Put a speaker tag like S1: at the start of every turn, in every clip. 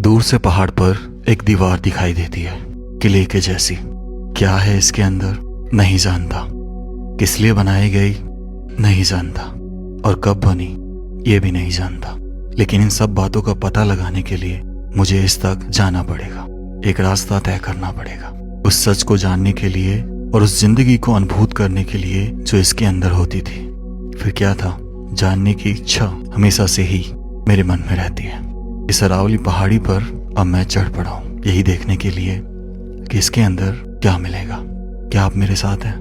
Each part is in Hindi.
S1: दूर से पहाड़ पर एक दीवार दिखाई देती है, किले के जैसी। क्या है इसके अंदर नहीं जानता, किस लिए बनाई गई नहीं जानता, और कब बनी ये भी नहीं जानता। लेकिन इन सब बातों का पता लगाने के लिए मुझे इस तक जाना पड़ेगा, एक रास्ता तय करना पड़ेगा, उस सच को जानने के लिए और उस जिंदगी को अनुभूत करने के लिए जो इसके अंदर होती थी। फिर क्या था, जानने की इच्छा हमेशा से ही मेरे मन में रहती है। इस अरावली पहाड़ी पर अब मैं चढ़ पड़ा हूँ, यही देखने के लिए कि इसके अंदर क्या मिलेगा। क्या आप मेरे साथ हैं?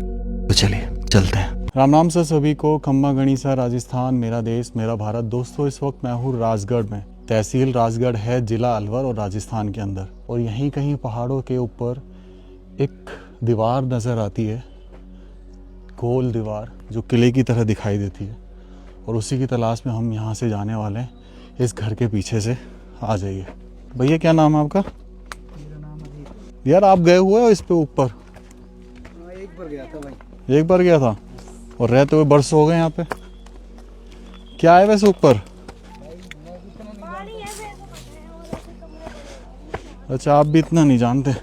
S1: तो चलिए चलते हैं।
S2: राम राम सर सभी को। खम्मा गणिसा, राजस्थान मेरा देश मेरा भारत। दोस्तों, इस वक्त मैं हूँ राजगढ़ में। तहसील राजगढ़ है, जिला अलवर और राजस्थान के अंदर। और यहीं कहीं पहाड़ों के ऊपर एक दीवार नज़र आती है, गोल दीवार जो किले की तरह दिखाई देती है। और उसी की तलाश में हम यहाँ से जाने वाले हैं। इस घर के पीछे से आ जाइए। भैया क्या नाम है आपका?
S3: मेरा नाम अजीत।
S2: यार आप गए हुए हो इस पे ऊपर?
S3: एक बार गया था भाई।
S2: एक बार गया था और रहते हुए बरस हो गए यहाँ पे। क्या है वैसे ऊपर? अच्छा, आप भी इतना नहीं जानते।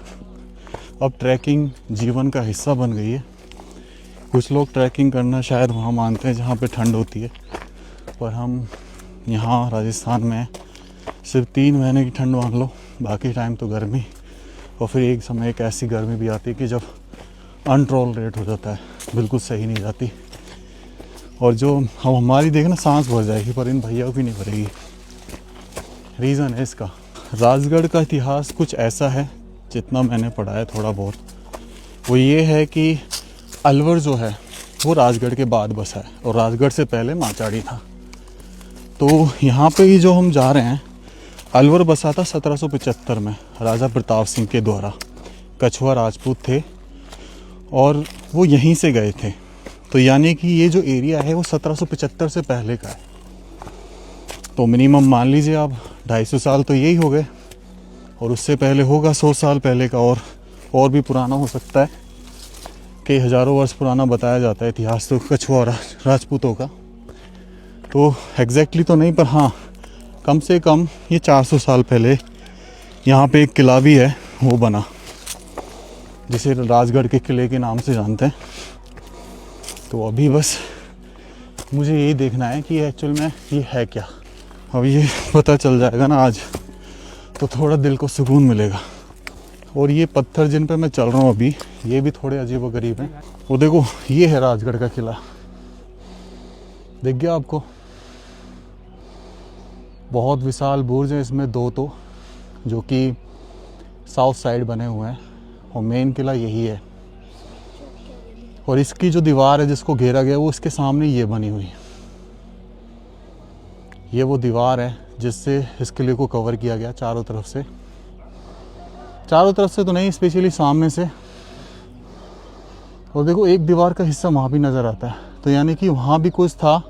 S2: अब ट्रैकिंग जीवन का हिस्सा बन गई है। कुछ लोग ट्रैकिंग करना शायद वहाँ मानते हैं जहाँ पे ठंड होती है, पर हम यहाँ राजस्थान में सिर्फ 3 महीने की ठंड मान लो, बाकी टाइम तो गर्मी। और फिर एक समय एक ऐसी गर्मी भी आती है कि जब अनटॉलरेट हो जाता है, बिल्कुल सही नहीं जाती। और जो हम हमारी देखना सांस भर जाएगी, पर इन भैया की नहीं भरेगी। रीज़न है इसका, राजगढ़ का इतिहास कुछ ऐसा है, जितना मैंने पढ़ा है थोड़ा बहुत, वो ये है कि अलवर जो है वो राजगढ़ के बाद बसा है और राजगढ़ से पहले माचाड़ी था। तो यहाँ पे ही जो हम जा रहे हैं, अलवर बसा था 1775 में राजा प्रताप सिंह के द्वारा। कछुआ राजपूत थे और वो यहीं से गए थे। तो यानी कि ये जो एरिया है वो 1775 से पहले का है। तो मिनिमम मान लीजिए आप 250 साल तो यही हो गए, और उससे पहले होगा 100 साल पहले का, और भी पुराना हो सकता है, कई हज़ारों वर्ष पुराना बताया जाता है इतिहास तो कछुआ और राजपूतों का। तो एग्जैक्टली तो नहीं, पर हाँ कम से कम ये 400 साल पहले यहाँ पे एक किला भी है, वो बना, जिसे राजगढ़ के किले के नाम से जानते हैं। तो अभी बस मुझे यही देखना है कि एक्चुअल में ये है क्या। अब ये पता चल जाएगा ना आज, तो थोड़ा दिल को सुकून मिलेगा। और ये पत्थर जिन पे मैं चल रहा हूँ अभी, ये भी थोड़े अजीब व गरीब हैं। वो देखो, ये है राजगढ़ का किला, दिख गया आपको? बहुत विशाल बुर्ज है इसमें 2 तो, जो कि साउथ साइड बने हुए हैं, और मेन किला यही है। और इसकी जो दीवार है जिसको घेरा गया, वो इसके सामने ये बनी हुई है। ये वो दीवार है जिससे इस किले को कवर किया गया चारों तरफ से। चारों तरफ से तो नहीं, स्पेशली सामने से। और देखो, एक दीवार का हिस्सा वहाँ भी नज़र आता है। तो यानी कि वहाँ भी कुछ था,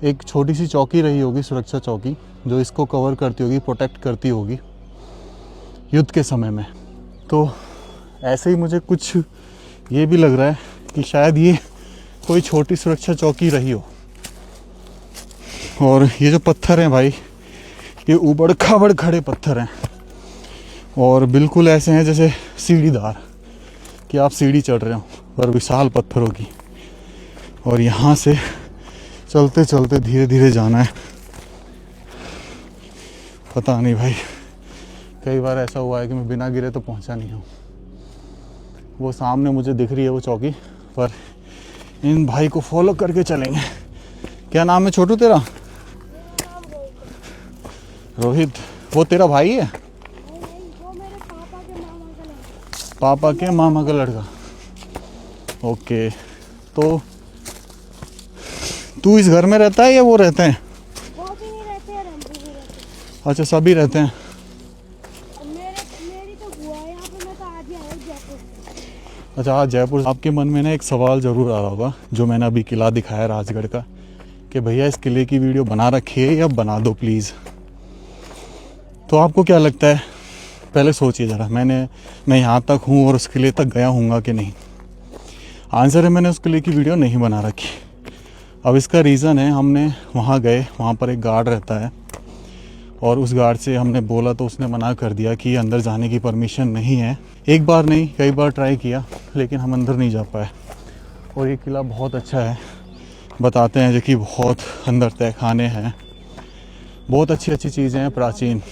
S2: एक छोटी सी चौकी रही होगी, सुरक्षा चौकी, जो इसको कवर करती होगी, प्रोटेक्ट करती होगी युद्ध के समय में। तो ऐसे ही मुझे कुछ ये भी लग रहा है कि शायद ये कोई छोटी सुरक्षा चौकी रही हो। और ये जो पत्थर हैं भाई, ये ऊबड़ खाबड़ खड़े पत्थर हैं, और बिल्कुल ऐसे हैं जैसे सीढ़ीदार, कि आप सीढ़ी चढ़ रहे हो, पर विशाल पत्थरों की। और यहाँ से चलते चलते धीरे धीरे जाना है। पता नहीं भाई, कई बार ऐसा हुआ है कि मैं बिना गिरे तो पहुँचा नहीं हूँ। वो सामने मुझे दिख रही है वो चौकी, पर इन भाई को फॉलो करके चलेंगे। क्या नाम है छोटू तेरा? रोहित। वो तेरा भाई है?
S3: वो मेरे पापा के मामा का लड़का।
S2: पापा के मामा का लड़का। ओके। तो तू इस घर में रहता है या वो रहते हैं?
S3: वो भी नहीं रहते हैं, हम भी नहीं रहते।
S2: अच्छा, सभी रहते हैं।
S3: मेरी तो बुआ है यहाँ पे, मैं तो आज ही आया हूँ जयपुर।
S2: अच्छा, आज जयपुर। आपके मन में ना एक सवाल ज़रूर आ रहा होगा, जो मैंने अभी किला दिखाया राजगढ़ का, कि भैया इस किले की वीडियो बना रखी है या बना दो प्लीज़। तो आपको क्या लगता है? पहले सोचिए ज़रा, मैं यहाँ तक हूँ और उस किले तक गया हूँगा कि नहीं? आंसर है, मैंने उस किले की वीडियो नहीं बना रखी। अब इसका रीज़न है, हमने वहाँ गए, वहाँ पर एक गार्ड रहता है, और उस गार्ड से हमने बोला तो उसने मना कर दिया कि अंदर जाने की परमिशन नहीं है। एक बार नहीं, कई बार ट्राई किया, लेकिन हम अंदर नहीं जा पाए। और ये किला बहुत अच्छा है, बताते हैं जो कि बहुत अंदर तय खाने हैं, बहुत अच्छी अच्छी चीज़ें हैं प्राचीन।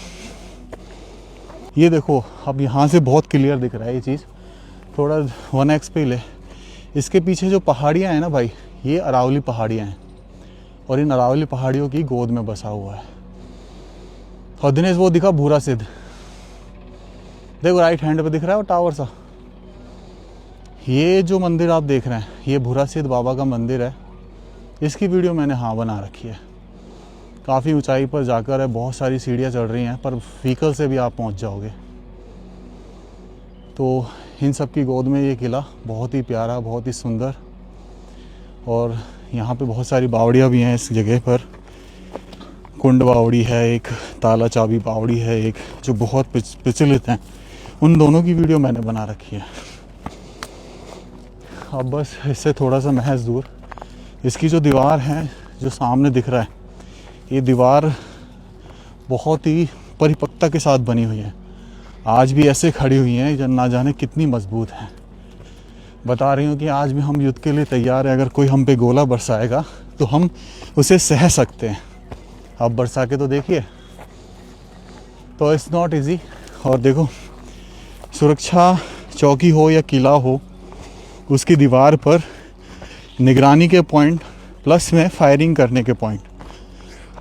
S2: ये देखो, अब यहाँ से बहुत क्लियर दिख रहा है ये चीज़, थोड़ा 1x पे ले। इसके पीछे जो पहाड़ियाँ हैं ना भाई, ये अरावली पहाड़ियाँ हैं, और इन अरावली पहाड़ियों की गोद में बसा हुआ है। और दिनेश वो दिखा भूरा सिद्ध, देखो राइट हैंड पे दिख रहा है वो टावर सा। ये जो मंदिर आप देख रहे हैं, ये भूरा सिद्ध बाबा का मंदिर है। इसकी वीडियो मैंने बना रखी है। काफ़ी ऊंचाई पर जाकर है, बहुत सारी सीढ़ियाँ चढ़ रही हैं, पर व्हीकल से भी आप पहुंच जाओगे। तो इन सब की गोद में ये किला बहुत ही प्यारा, बहुत ही सुंदर। और यहाँ पे बहुत सारी बावड़ियाँ भी हैं इस जगह पर। कुंड बावड़ी है एक, ताला चाबी बावड़ी है एक, जो बहुत प्रचलित हैं। उन दोनों की वीडियो मैंने बना रखी है। अब बस इससे थोड़ा सा महज दूर इसकी जो दीवार है, जो सामने दिख रहा है, ये दीवार बहुत ही परिपक्वता के साथ बनी हुई है। आज भी ऐसे खड़ी हुई हैं जब ना जाने कितनी मजबूत हैं। बता रही हूँ कि आज भी हम युद्ध के लिए तैयार हैं। अगर कोई हम पे गोला बरसाएगा तो हम उसे सह सकते हैं। अब बरसा के तो देखिए, तो इट्स नॉट इजी। और देखो, सुरक्षा चौकी हो या किला हो, उसकी दीवार पर निगरानी के पॉइंट, प्लस में फायरिंग करने के पॉइंट,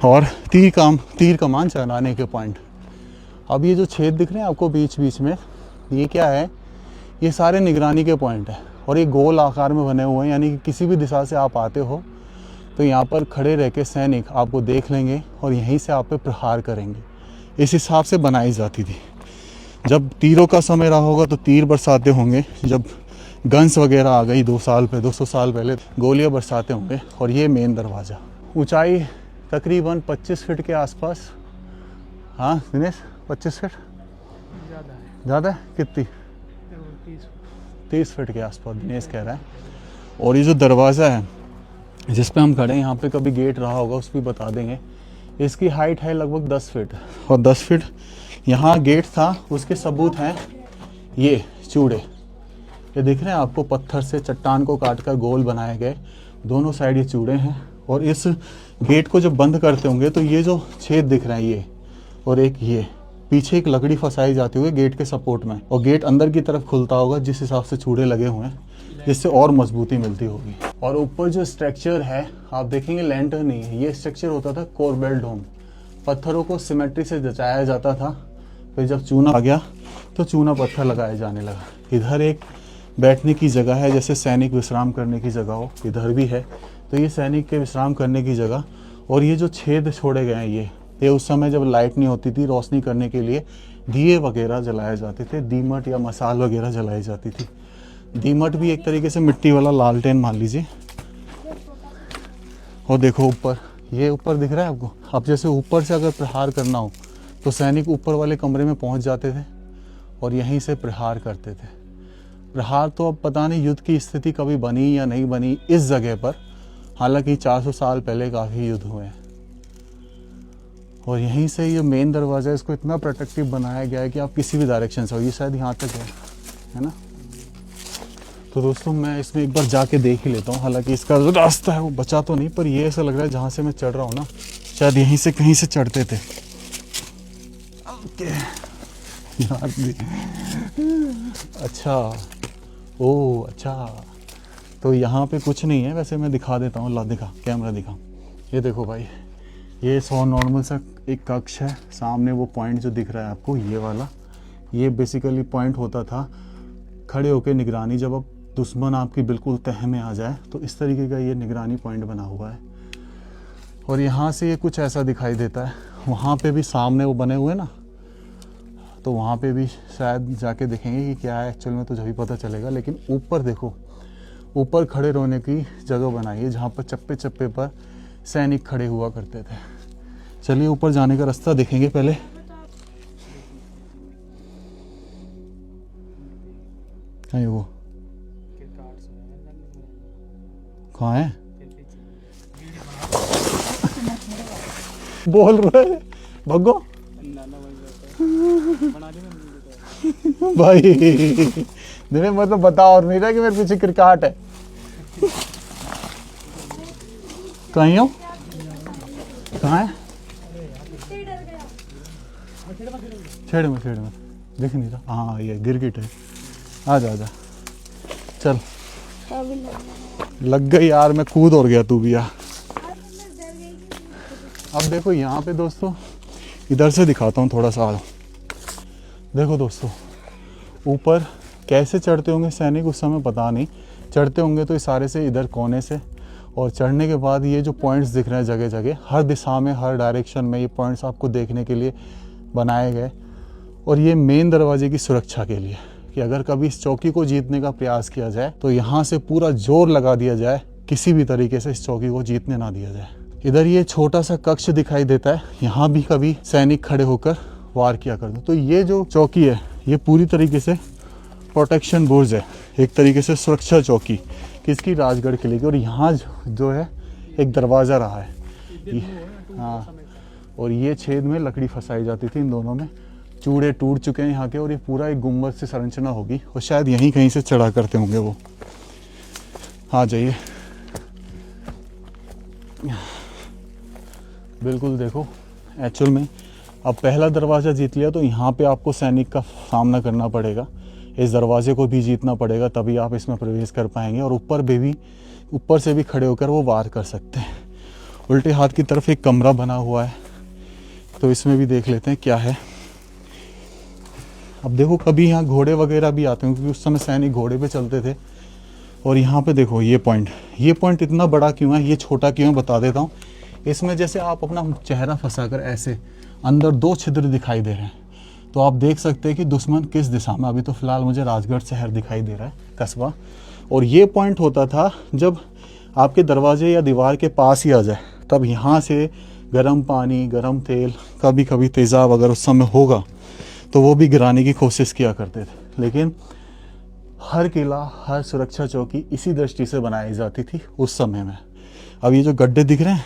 S2: और तीर कमान चलाने के पॉइंट। अब ये जो छेद दिख रहे हैं आपको बीच बीच में, ये क्या है? ये सारे निगरानी के पॉइंट है, और ये गोल आकार में बने हुए हैं। यानी कि किसी भी दिशा से आप आते हो तो यहाँ पर खड़े रह के सैनिक आपको देख लेंगे और यहीं से आप पे प्रहार करेंगे। इस हिसाब से बनाई जाती थी। जब तीरों का समय रहा होगा तो तीर बरसाते होंगे। जब गन्स वगैरह आ गई 200 साल पहले, गोलियां बरसाते होंगे। और ये मेन दरवाज़ा, ऊंचाई तकरीबन 25 फीट के आसपास। हाँ दिनेश, 25 फीट ज़्यादा है? कितनी? 30 फीट के आसपास दिनेश कह रहा है। और ये जो दरवाज़ा है जिस पे हम खड़े हैं, यहाँ पे कभी गेट रहा होगा उस भी बता देंगे। इसकी हाइट है लगभग 10 फीट, और 10 फीट यहाँ गेट था। उसके सबूत हैं ये चूड़े, ये दिख रहे हैं आपको, पत्थर से चट्टान को काट कर गोल बनाए गए। दोनों साइड ये चूड़े हैं। और इस गेट को जब बंद करते होंगे तो ये जो छेद दिख रहे हैं ये, और एक ये पीछे एक लकड़ी फंसाई जाती हुई गेट के सपोर्ट में, और गेट अंदर की तरफ खुलता होगा जिस हिसाब से चूड़े लगे हुए हैं, जिससे और मजबूती मिलती होगी। और ऊपर जो स्ट्रक्चर है आप देखेंगे, लैंटर्न नहीं है, ये स्ट्रक्चर होता था कोरबेल डोम। पत्थरों को सिमेट्री से जचाया जाता था। फिर जब चूना आ गया तो चूना पत्थर लगाया जाने लगा। इधर एक बैठने की जगह है, जैसे सैनिक विश्राम करने की जगह हो, इधर भी है। तो ये सैनिक के विश्राम करने की जगह। और ये जो छेद छोड़े गए हैं, ये उस समय जब लाइट नहीं होती थी, रोशनी करने के लिए दिए वगैरह जलाए जाते थे, दीमट या मसाल वगैरह जलाई जाती थी। दीमट भी एक तरीके से मिट्टी वाला लालटेन मान लीजिए। और देखो ऊपर, ये ऊपर दिख रहा है आपको। अब जैसे ऊपर से अगर प्रहार करना हो तो सैनिक ऊपर वाले कमरे में पहुंच जाते थे और यहीं से प्रहार करते थे। प्रहार तो अब पता नहीं युद्ध की स्थिति कभी बनी या नहीं बनी इस जगह पर, हालांकि 400 साल पहले काफ़ी युद्ध हुए हैं। और यहीं से ये मेन दरवाज़ा, इसको इतना प्रोटेक्टिव बनाया गया है कि आप किसी भी डायरेक्शन से हो। ये शायद यहाँ तक है ना। तो दोस्तों मैं इसमें एक बार जाके देख ही लेता हूँ। हालांकि इसका जो रास्ता है वो बचा तो नहीं, पर ये ऐसा लग रहा है जहाँ से मैं चढ़ रहा हूँ ना, शायद यहीं से कहीं से चढ़ते थे। ओके यार, अच्छा, ओ अच्छा, तो यहाँ पे कुछ नहीं है। वैसे मैं दिखा देता हूँ, ला दिखा, कैमरा दिखा। ये देखो भाई, ये 100 नॉर्मल सा एक कक्ष है। सामने वो पॉइंट जो दिख रहा है आपको, ये वाला, ये बेसिकली पॉइंट होता था खड़े होकर निगरानी। जब अब दुश्मन आपकी बिल्कुल तह में आ जाए तो इस तरीके का ये निगरानी पॉइंट बना हुआ है। और यहाँ से ये कुछ ऐसा दिखाई देता है। वहाँ पे भी सामने वो बने हुए ना, तो वहाँ पे भी शायद जाके देखेंगे कि क्या है एक्चुअल में, तो जब पता चलेगा। लेकिन ऊपर देखो, ऊपर खड़े रहने की जगह बनाई है जहाँ पर चप्पे चप्पे पर सैनिक खड़े हुआ करते थे। चलिए ऊपर जाने का रास्ता देखेंगे पहले। कहाँ है वो? कहाँ है? बोल रहे भगो। भाई दिने मतलब बताओ और नहीं रहा कि मेरे पीछे क्रिकेट है। कहीं हो? कहाँ है? छेड़ में दिख नहीं रहा। हाँ ये गिरगिट है। आ जा चल। लग गई यार, मैं कूद और गया, तू भी आ। अब देखो यहाँ पे दोस्तों, इधर से दिखाता हूँ थोड़ा सा। देखो दोस्तों, ऊपर कैसे चढ़ते होंगे सैनिक उस समय पता नहीं। चढ़ते होंगे तो इशारे से इधर कोने से, और चढ़ने के बाद ये जो पॉइंट्स दिख रहे हैं जगह जगह, हर दिशा में हर डायरेक्शन में ये पॉइंट्स आपको देखने के लिए बनाए गए। और ये मेन दरवाजे की सुरक्षा के लिए, कि अगर कभी इस चौकी को जीतने का प्रयास किया जाए तो यहाँ से पूरा जोर लगा दिया जाए, किसी भी तरीके से इस चौकी को जीतने ना दिया जाए। इधर ये छोटा सा कक्ष दिखाई देता है, यहाँ भी कभी सैनिक खड़े होकर वार किया करते। तो ये जो चौकी है ये पूरी तरीके से प्रोटेक्शन बुर्ज है, एक तरीके से सुरक्षा चौकी किसकी, राजगढ़ किले की। और यहाँ जो है एक दरवाज़ा रहा है हाँ, और ये छेद में लकड़ी फंसाई जाती थी इन दोनों में। चूड़े टूट चुके हैं यहाँ के, और ये पूरा एक गुम्बद से संरचना होगी, और शायद यहीं कहीं से चढ़ा करते होंगे वो। आ जाइए, बिल्कुल देखो एक्चुअल में अब पहला दरवाज़ा जीत लिया तो यहाँ पे आपको सैनिक का सामना करना पड़ेगा, इस दरवाजे को भी जीतना पड़ेगा, तभी आप इसमें प्रवेश कर पाएंगे। और ऊपर से भी खड़े होकर वो वार कर सकते हैं। उल्टे हाथ की तरफ एक कमरा बना हुआ है, तो इसमें भी देख लेते हैं क्या है। अब देखो कभी यहाँ घोड़े वगैरह भी आते हैं, क्योंकि उस समय सैनिक घोड़े पे चलते थे। और यहाँ पे देखो ये पॉइंट इतना बड़ा क्यों है, ये छोटा क्यों है बता देता हूँ। इसमें जैसे आप अपना चेहरा फंसाकर ऐसे अंदर 2 छिद्र दिखाई दे रहे हैं, तो आप देख सकते हैं कि दुश्मन किस दिशा में। अभी तो फिलहाल मुझे राजगढ़ शहर दिखाई दे रहा है, कस्बा। और ये पॉइंट होता था जब आपके दरवाजे या दीवार के पास ही आ जाए, तब यहाँ से गर्म पानी, गर्म तेल, कभी कभी तेज़ाब अगर उस समय होगा तो वो भी गिराने की कोशिश किया करते थे। लेकिन हर किला, हर सुरक्षा चौकी इसी दृष्टि से बनाई जाती थी उस समय में। अब ये जो गड्ढे दिख रहे हैं,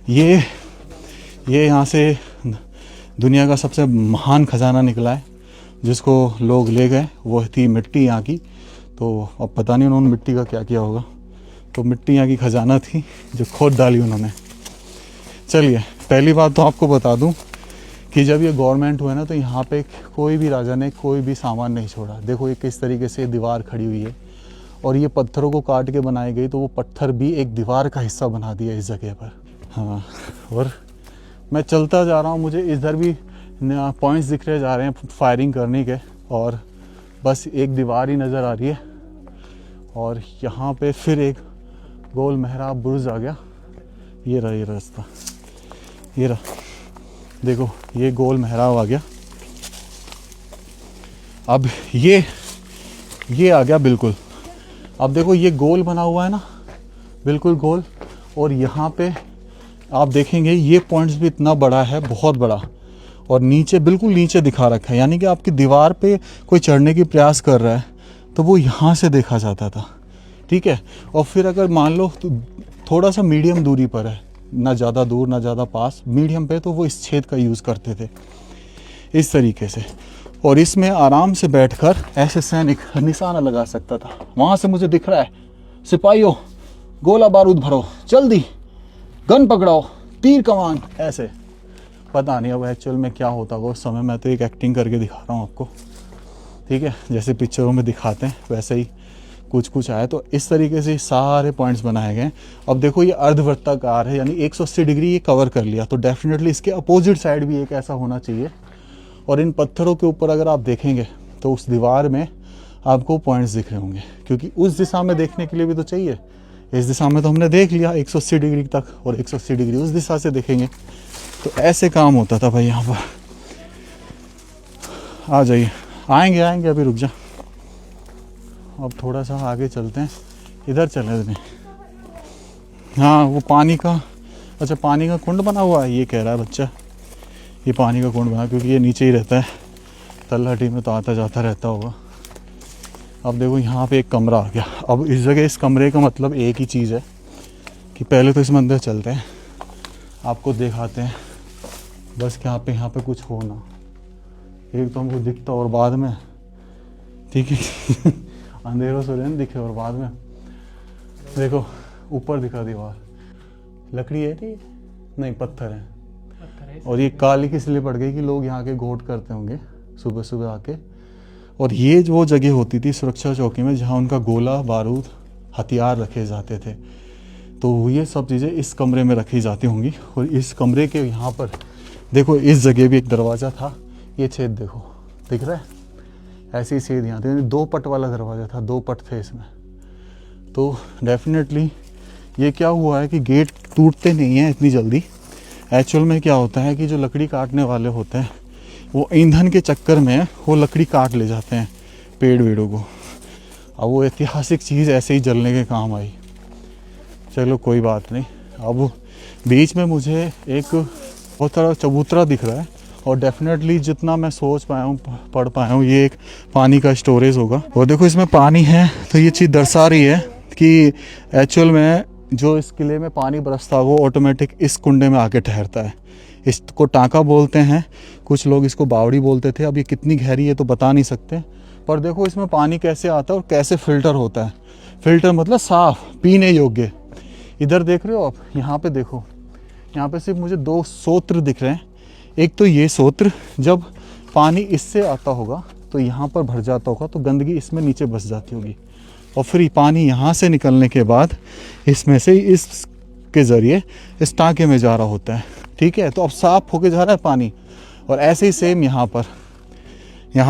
S2: ये यहाँ से दुनिया का सबसे महान खजाना निकला है, जिसको लोग ले गए। वो थी मिट्टी यहाँ की, तो अब पता नहीं उन्होंने मिट्टी का क्या किया होगा। तो मिट्टी यहाँ की खजाना थी जो खोद डाली उन्होंने। चलिए, पहली बात तो आपको बता दूं कि जब ये गवर्नमेंट हुआ ना, तो यहाँ पे कोई भी राजा ने कोई भी सामान नहीं छोड़ा। देखो ये किस तरीके से दीवार खड़ी हुई है, और ये पत्थरों को काट के बनाई गई, तो वो पत्थर भी एक दीवार का हिस्सा बना दिया इस जगह पर। हाँ, और मैं चलता जा रहा हूँ, मुझे इधर भी पॉइंट्स दिख रहे जा रहे हैं फायरिंग करने के, और बस एक दीवार ही नज़र आ रही है। और यहाँ पे फिर एक गोल मेहराब बुर्ज आ गया। ये रहा, ये रास्ता, ये रहा, देखो ये गोल मेहराब आ गया। अब ये आ गया बिल्कुल। अब देखो ये गोल बना हुआ है ना, बिल्कुल गोल। और यहाँ पे आप देखेंगे ये पॉइंट्स भी इतना बड़ा है, बहुत बड़ा, और नीचे बिल्कुल नीचे दिखा रखा है। यानी कि आपकी दीवार पे कोई चढ़ने की प्रयास कर रहा है तो वो यहाँ से देखा जाता था, ठीक है। और फिर अगर मान लो तो थोड़ा सा मीडियम दूरी पर है, ना ज़्यादा दूर ना ज़्यादा पास, मीडियम पे, तो वो इस छेद का यूज़ करते थे इस तरीके से। और इसमें आराम से बैठकर ऐसे सैनिक निशाना लगा सकता था। वहाँ से मुझे दिख रहा है, सिपाहियों गोला बारूद भरो, जल्दी गन पकड़ाओ, तीर कमान, ऐसे। पता नहीं अब एक्चुअल में क्या होता होगा उस समय, मैं तो एक एक्टिंग करके दिखा रहा हूँ आपको, ठीक है। जैसे पिक्चरों में दिखाते हैं वैसे ही कुछ आया। तो इस तरीके से सारे पॉइंट्स बनाए गए। अब देखो ये अर्धवृत्ताकार है, यानी 180 डिग्री ये कवर कर लिया, तो डेफिनेटली इसके अपोजिट साइड भी एक ऐसा होना चाहिए। और इन पत्थरों के ऊपर अगर आप देखेंगे तो उस दीवार में आपको पॉइंट्स दिख रहे होंगे, क्योंकि उस दिशा में देखने के लिए भी तो चाहिए। इस दिशा में तो हमने देख लिया 180 डिग्री तक, और 180 डिग्री उस दिशा से देखेंगे। तो ऐसे काम होता था भाई यहाँ पर। आ जाइए, आएंगे, अभी रुक जा। अब थोड़ा सा आगे चलते हैं, इधर चले नहीं। हाँ वो पानी का, अच्छा पानी का कुंड बना हुआ है, ये कह रहा है बच्चा। ये पानी का कुंड बना, क्योंकि ये नीचे ही रहता है, तलहटी में तो आता जाता रहता होगा। अब देखो यहाँ पे एक कमरा आ गया। अब इस जगह इस कमरे का मतलब एक ही चीज़ है कि पहले तो इसमें अंदर चलते हैं, आपको दिखाते हैं बस कि यहाँ पे कुछ हो ना, एक तो हमको दिखता और बाद में, ठीक है अंधेरों से नहीं दिखे और बाद में देखो ऊपर दिखा दीवार, लकड़ी है नहीं पत्थर है। और ये काली किस लिए पड़ गई कि लोग यहाँ के घोट करते होंगे सुबह सुबह आके। और ये जो जगह होती थी सुरक्षा चौकी में जहाँ उनका गोला बारूद हथियार रखे जाते थे, तो ये सब चीज़ें इस कमरे में रखी जाती होंगी। और इस कमरे के यहाँ पर देखो इस जगह भी एक दरवाज़ा था, ये छेद देखो दिख रहा है, ऐसे ही छेद यहाँ थे, 2 पट वाला दरवाज़ा था, 2 पट थे इसमें। तो डेफिनेटली ये क्या हुआ है कि गेट टूटते नहीं हैं इतनी जल्दी। एक्चुअल में क्या होता है कि जो लकड़ी काटने वाले होते हैं वो ईंधन के चक्कर में वो लकड़ी काट ले जाते हैं पेड़ वेड़ों को। अब वो ऐतिहासिक चीज़ ऐसे ही जलने के काम आई। चलो कोई बात नहीं। अब बीच में मुझे एक बहुत सारा चबूतरा दिख रहा है और डेफिनेटली जितना मैं सोच पाया हूँ पढ़ पाया हूँ ये एक पानी का स्टोरेज होगा। और देखो इसमें पानी है तो ये चीज़ दर्शा रही है कि एक्चुअल में जो इस किले में पानी बरसता है वो ऑटोमेटिक इस कुंडे में आके ठहरता है। इसको टाँका बोलते हैं, कुछ लोग इसको बावड़ी बोलते थे। अब ये कितनी गहरी है तो बता नहीं सकते, पर देखो इसमें पानी कैसे आता है और कैसे फ़िल्टर होता है। फ़िल्टर मतलब साफ़ पीने योग्य। इधर देख रहे हो आप, यहाँ पे देखो, यहाँ पे सिर्फ मुझे 2 सोत्र दिख रहे हैं। एक तो ये सोत्र जब पानी इससे आता होगा तो यहाँ पर भर जाता होगा तो गंदगी इसमें नीचे बस जाती होगी और फिर पानी यहाँ से निकलने के बाद इसमें से इसके ज़रिए इस टाँके में जा रहा होता है। ठीक है, तो अब साफ़ होके जा रहा है पानी। और ऐसे ही सेम यहाँ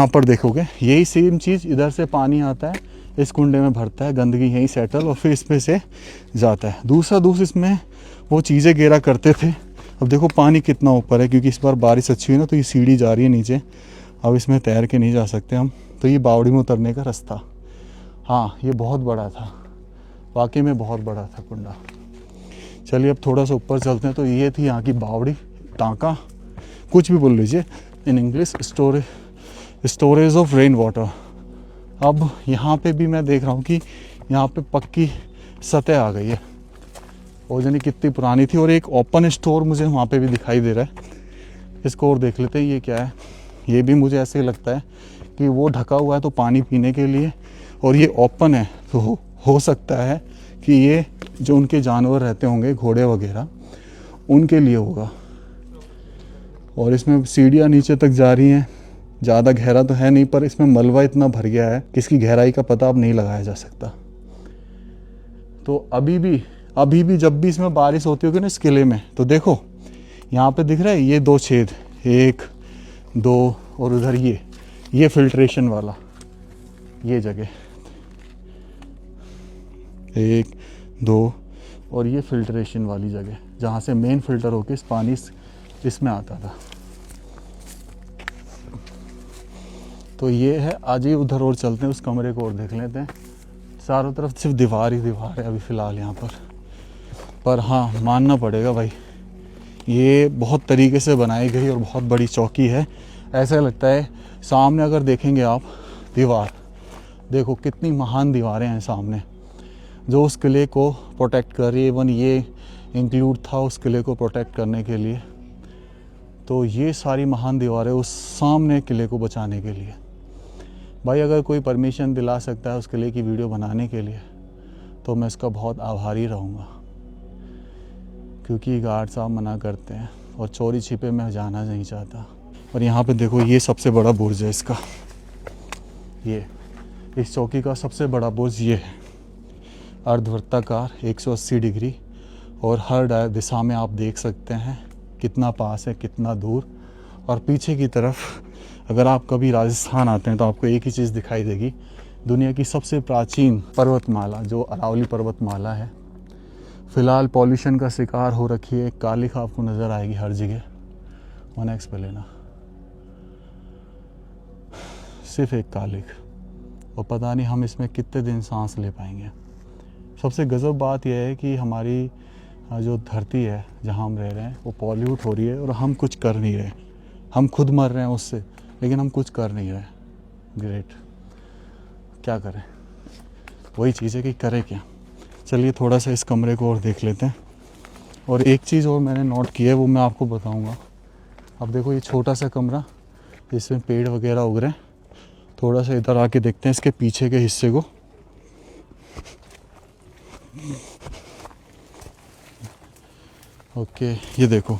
S2: पर देखोगे यही सेम चीज़, इधर से पानी आता है इस कुंडे में भरता है, गंदगी यहीं सेटल और फिर इसमें से जाता है। दूसरा इसमें वो चीज़ें गेरा करते थे। अब देखो पानी कितना ऊपर है क्योंकि इस बार बारिश अच्छी हुई ना तो ये सीढ़ी जा रही है नीचे। अब इसमें तैर के नहीं जा सकते हम, तो ये बावड़ी में उतरने का रास्ता। हाँ ये बहुत बड़ा था, वाकई में बहुत बड़ा था कुंडा। चलिए अब थोड़ा सा ऊपर चलते हैं। तो ये थी यहाँ की बावड़ी, टाँका, कुछ भी बोल लीजिए in English, storage of rain water. अब यहाँ पे भी मैं देख रहा हूँ कि यहाँ पे पक्की सतह आ गई है और जानी कितनी पुरानी थी। और एक ओपन स्टोर मुझे वहाँ पे भी दिखाई दे रहा है। इसको और देख लेते हैं ये क्या है। ये भी मुझे ऐसे लगता है कि वो ढका हुआ है तो पानी पीने के लिए, और ये ओपन है तो हो सकता है कि ये जो उनके जानवर रहते होंगे घोड़े वगैरह उनके लिए होगा। और इसमें सीढ़ियाँ नीचे तक जा रही हैं। ज़्यादा गहरा तो है नहीं पर इसमें मलबा इतना भर गया है कि इसकी गहराई का पता अब नहीं लगाया जा सकता। तो अभी भी जब भी इसमें बारिश होती होगी ना इस किले में, तो देखो यहाँ पे दिख रहा है ये 2 छेद, 1 2 और उधर ये फिल्ट्रेशन वाला ये जगह 1 2 और ये फिल्ट्रेशन वाली जगह जहाँ से मेन फिल्टर होके इस पानी इसमें आता था। तो ये है। आज ही उधर और चलते हैं, उस कमरे को और देख लेते हैं। चारों तरफ सिर्फ दीवार ही दीवार है अभी फ़िलहाल यहाँ पर हाँ मानना पड़ेगा भाई ये बहुत तरीके से बनाई गई और बहुत बड़ी चौकी है। ऐसा लगता है सामने अगर देखेंगे आप दीवार, देखो कितनी महान दीवारें हैं सामने जो उस किले को प्रोटेक्ट कर रही है। इवन ये इंक्लूड था उस किले को प्रोटेक्ट करने के लिए। तो ये सारी महान दीवारें उस सामने किले को बचाने के लिए। भाई अगर कोई परमिशन दिला सकता है उस किले की वीडियो बनाने के लिए तो मैं इसका बहुत आभारी रहूँगा, क्योंकि गार्ड साहब मना करते हैं और चोरी छिपे में जाना नहीं चाहता। और यहाँ पे देखो ये सबसे बड़ा बुर्ज है इसका, ये इस चौकी का सबसे बड़ा बुर्ज ये है, अर्धवृत्ताकार 180 डिग्री और हर दिशा में आप देख सकते हैं कितना पास है कितना दूर। और पीछे की तरफ अगर आप कभी राजस्थान आते हैं तो आपको एक ही चीज़ दिखाई देगी, दुनिया की सबसे प्राचीन पर्वतमाला जो अरावली पर्वतमाला है। फ़िलहाल पॉल्यूशन का शिकार हो रखी है। कालिख आपको नज़र आएगी हर जगह। 1x पे लेना, सिर्फ एक कालिख, और पता नहीं हम इसमें कितने दिन सांस ले पाएंगे। सबसे गज़ब बात यह है कि हमारी जो धरती है जहाँ हम रह रहे हैं वो पॉल्यूट हो रही है और हम कुछ कर नहीं रहे। हम खुद मर रहे हैं उससे, लेकिन हम कुछ कर नहीं रहे। ग्रेट, क्या करें, वही चीज़ है कि करें क्या। चलिए थोड़ा सा इस कमरे को और देख लेते हैं। और एक चीज़ और मैंने नोट की है वो मैं आपको बताऊंगा। अब देखो ये छोटा सा कमरा इसमें पेड़ वगैरह उग रहे हैं। थोड़ा सा इधर आके देखते हैं इसके पीछे के हिस्से को। ओके, ये देखो,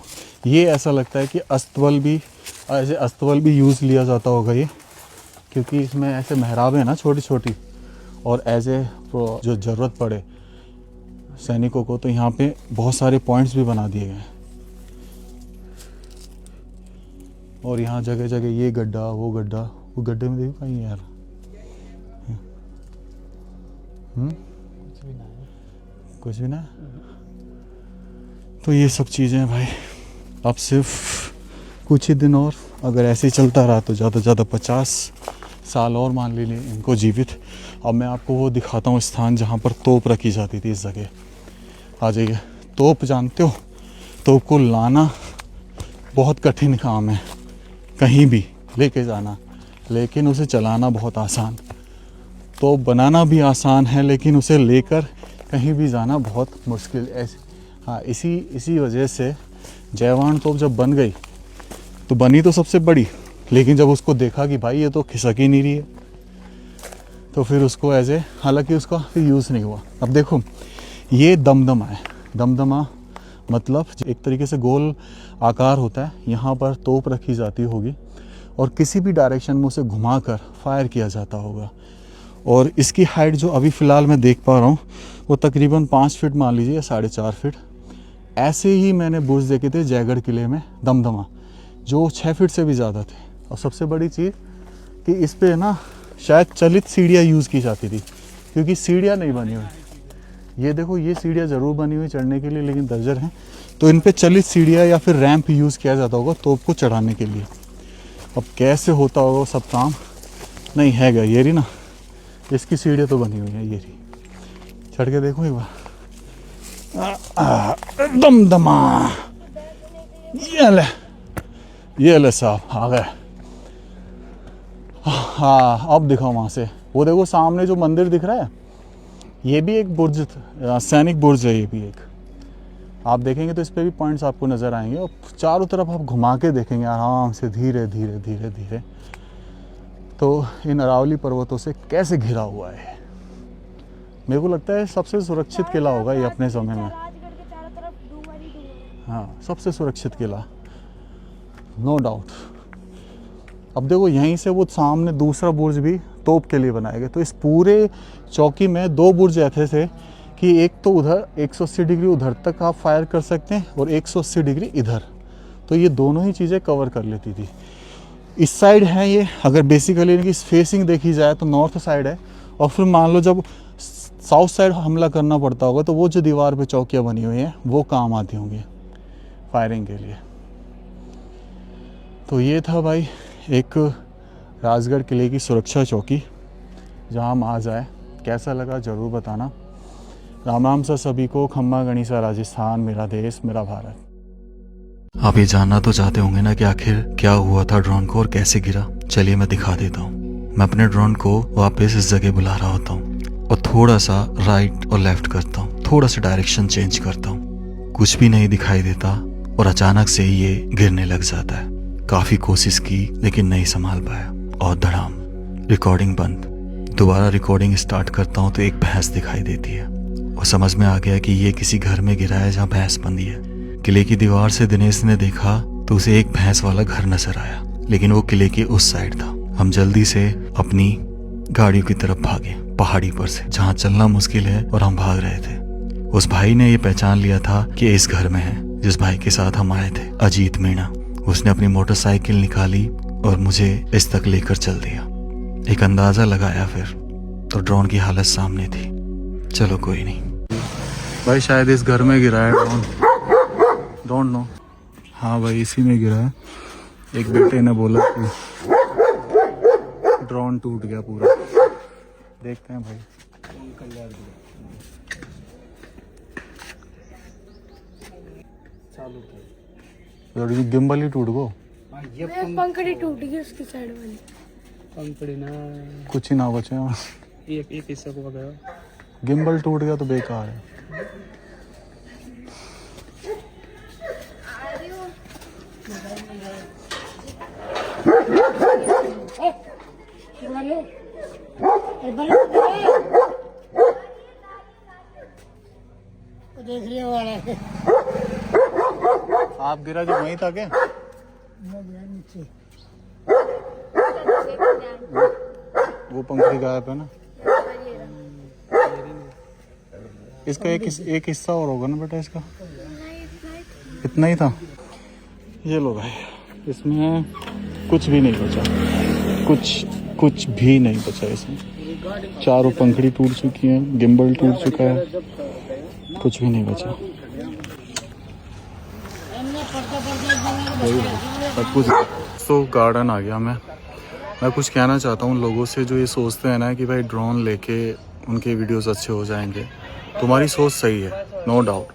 S2: ये ऐसा लगता है कि अस्तबल भी यूज़ लिया जाता होगा ये, क्योंकि इसमें ऐसे मेहराबें हैं ना छोटी छोटी, और एज ए जो ज़रूरत पड़े सैनिकों को तो यहाँ पे बहुत सारे पॉइंट्स भी बना दिए गए हैं। और यहाँ जगह जगह ये गड्ढा वो गड्ढे में देखो कहीं यार, कुछ भी ना। तो ये सब चीज़ें हैं भाई। अब सिर्फ कुछ ही दिन और अगर ऐसे ही चलता रहा तो ज़्यादा से ज़्यादा 50 साल और मान लीजिए इनको जीवित। अब मैं आपको वो दिखाता हूँ स्थान जहाँ पर तोप रखी जाती थी। इस जगह आ जाइए। तोप जानते हो, तोप को लाना बहुत कठिन काम है, कहीं भी लेके जाना, लेकिन उसे चलाना बहुत आसान। तोप बनाना भी आसान है, लेकिन उसे लेकर कहीं भी जाना बहुत मुश्किल। ऐसे हाँ, इसी वजह से जयवान तोप जब बन गई तो बनी तो सबसे बड़ी, लेकिन जब उसको देखा कि भाई ये तो खिसक ही नहीं रही है, तो फिर उसको ऐसे, हालांकि उसका फिर यूज़ नहीं हुआ। अब देखो, ये दमदमा है। दमदमा मतलब एक तरीके से गोल आकार होता है, यहाँ पर तोप रखी जाती होगी और किसी भी डायरेक्शन में उसे घुमाकर फायर किया जाता होगा। और इसकी हाइट जो अभी फ़िलहाल मैं देख पा रहा हूँ वो तकरीबन 5 फीट मान लीजिए या 4.5 फीट। ऐसे ही मैंने बुर्ज देखे थे जयगढ़ किले में दमदमा, जो 6 फीट से भी ज़्यादा थे। और सबसे बड़ी चीज़ कि इस पे ना शायद चलित सीढ़ियाँ यूज़ की जाती थी, क्योंकि सीढ़ियाँ नहीं बनी हुई। ये देखो, ये सीढ़ियाँ ज़रूर बनी हुई चढ़ने के लिए, लेकिन दर्जर हैं, तो इन पे चलित सीढ़ियाँ या फिर रैंप यूज़ किया जाता होगा तोप को चढ़ाने के लिए। अब कैसे होता होगा सब काम, नहीं है गया ये रही ना, इसकी सीढ़ियाँ तो बनी हुई है, ये रही। चढ़ के देखो एक बार। दमदमा, ये ले साहब आ गए। हाँ, अब दिखाओ वहाँ से, वो देखो सामने जो मंदिर दिख रहा है, ये भी एक बुर्ज, सैनिक बुर्ज है ये भी एक। आप देखेंगे तो इस पे भी पॉइंट्स आपको नज़र आएंगे, और चारों तरफ आप घुमा के देखेंगे आराम से, धीरे धीरे धीरे धीरे। तो इन अरावली पर्वतों से कैसे घिरा हुआ है। मेरे को लगता है सबसे सुरक्षित किला होगा ये अपने समय में। हाँ, सबसे सुरक्षित किला, नो डाउट। अब देखो, यहीं से वो सामने दूसरा बुर्ज भी तोप के लिए बनाया गया। तो इस पूरे चौकी में 2 बुर्ज ऐसे थे कि एक तो उधर 180 डिग्री उधर तक आप फायर कर सकते हैं और 180 डिग्री इधर, तो ये दोनों ही चीज़ें कवर कर लेती थी। इस साइड है ये, अगर बेसिकली इनकी फेसिंग देखी जाए तो नॉर्थ साइड है, और फिर मान लो जब साउथ साइड हमला करना पड़ता होगा तो वो जो दीवार पे चौकियाँ बनी हुई हैं वो काम आती होंगी फायरिंग के लिए। तो ये था भाई एक राजगढ़ किले की सुरक्षा चौकी, जहाँ हम आज आए। कैसा लगा ज़रूर बताना। राम राम सा सभी को। खम्मा गणिसा राजस्थान, मेरा देश मेरा भारत।
S1: आप ये जानना तो चाहते होंगे ना कि आखिर क्या हुआ था ड्रोन को और कैसे गिरा। चलिए मैं दिखा देता हूँ। मैं अपने ड्रोन को वापस इस जगह बुला रहा होता हूँ और थोड़ा सा राइट और लेफ्ट करता हूँ, थोड़ा सा डायरेक्शन चेंज करता हूँ। कुछ भी नहीं दिखाई देता और अचानक से ही ये गिरने लग जाता है। काफ़ी कोशिश की लेकिन नहीं संभाल पाया और धड़ाम, रिकॉर्डिंग बंद। दोबारा रिकॉर्डिंग स्टार्ट करता हूँ तो एक भैंस दिखाई देती है और समझ में आ गया कि ये किसी घर में गिरा है जहाँ भैंस बंधी है। किले की दीवार से दिनेश ने देखा तो उसे एक भैंस वाला घर नजर आया, लेकिन वो किले के उस साइड था। हम जल्दी से अपनी गाड़ियों की तरफ भागे, पहाड़ी पर से जहाँ चलना मुश्किल है, और हम भाग रहे थे। उस भाई ने ये पहचान लिया था कि इस घर में है जिस भाई के साथ हम आए थे, अजीत मीणा। उसने अपनी मोटरसाइकिल निकाली और मुझे इस तक लेकर चल दिया। एक अंदाजा लगाया फिर तो ड्रोन की हालत सामने थी। चलो कोई नहीं
S2: भाई, शायद इस घर में गिरा है ड्रोन, डोंट नो। हाँ भाई, इसी में गिरा है। एक बेटे ने बोला कि ड्रोन टूट गया पूरा। देखते हैं भाई। गिम्बल ही टूट गो,
S3: पंखड़ी टूट गई उसकी साइड वाली
S4: पंखड़ी ना,
S2: कुछ ही ना बचे।
S4: एक हिस्सा को वगैरह
S2: गिम्बल टूट गया तो बेकार है।
S3: देख रही हो वाला है
S2: आप गिरा जो वहीं था क्या?
S3: नीचे
S2: वो पंखड़ी गायब है ना। इसका एक हिस्सा और होगा ना बेटा इसका। इतना ही था। ये लो भाई, इसमें कुछ भी नहीं बचा, कुछ भी नहीं बचा इसमें। चारों पंखड़ी टूट चुकी हैं, गिम्बल टूट चुका है, कुछ भी नहीं बचा। सब कुछ। तो गार्डन आ गया मैं कुछ कहना चाहता हूँ लोगों से जो ये सोचते हैं ना कि भाई ड्रोन लेके उनके वीडियोस अच्छे हो जाएंगे। तुम्हारी सोच सही है, नो डाउट,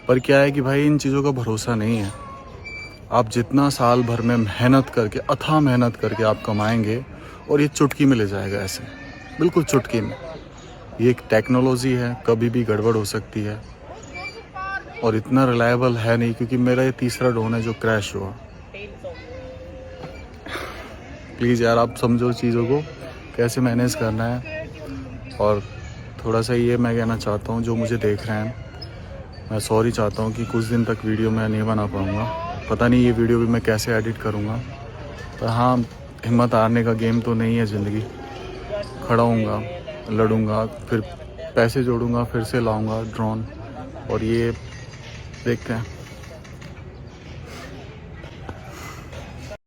S2: पर क्या है कि भाई इन चीज़ों का भरोसा नहीं है। आप जितना साल भर में मेहनत करके, अथाह मेहनत करके आप कमाएंगे और ये चुटकी में ले जाएगा, ऐसे बिल्कुल चुटकी में। ये एक टेक्नोलॉजी है, कभी भी गड़बड़ हो सकती है और इतना रिलायबल है नहीं, क्योंकि मेरा ये तीसरा ड्रोन है जो क्रैश हुआ। प्लीज़ यार आप समझो चीज़ों को कैसे मैनेज करना है। और थोड़ा सा ये मैं कहना चाहता हूँ जो मुझे देख रहे हैं, मैं सॉरी चाहता हूँ कि कुछ दिन तक वीडियो मैं नहीं बना पाऊँगा। पता नहीं ये वीडियो भी मैं कैसे एडिट करूँगा, पर हाँ, हिम्मत हारने का गेम तो नहीं है ज़िंदगी। खड़ा हूँगा, लड़ूंगा, फिर पैसे जोड़ूंगा, फिर से लाऊंगा ड्रोन, और ये देखते हैं।